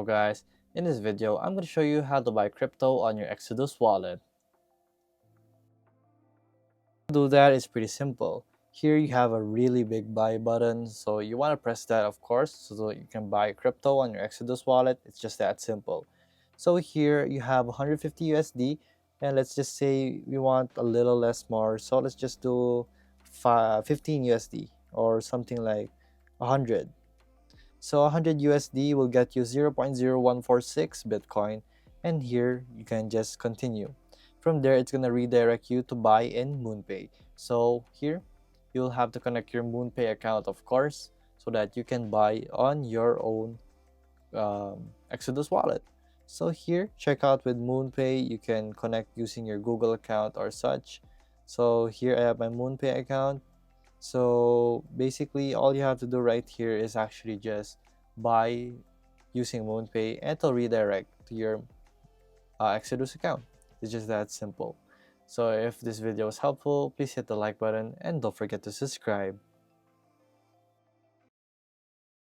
guys, in this video I'm going to show you how to buy crypto on your Exodus wallet. To do that is pretty simple. Here you have a really big buy button, so you want to press that of course so you can buy crypto on your Exodus wallet. It's just that simple. So here you have 150 USD, and let's just say we want a little less more, so let's just do 15 USD or something like 100. So 100 USD will get you 0.0146 Bitcoin, and here you can just continue. From there, it's gonna redirect you to buy in MoonPay. So here, you'll have to connect your MoonPay account, of course, so that you can buy on your own Exodus wallet. So here, check out with MoonPay. You can connect using your Google account or such. So here I have my MoonPay account. So basically, all you have to do right here is actually just buy using MoonPay, and it'll redirect to your Exodus account. It's just that simple. So if this video was helpful, please hit the like button and don't forget to subscribe.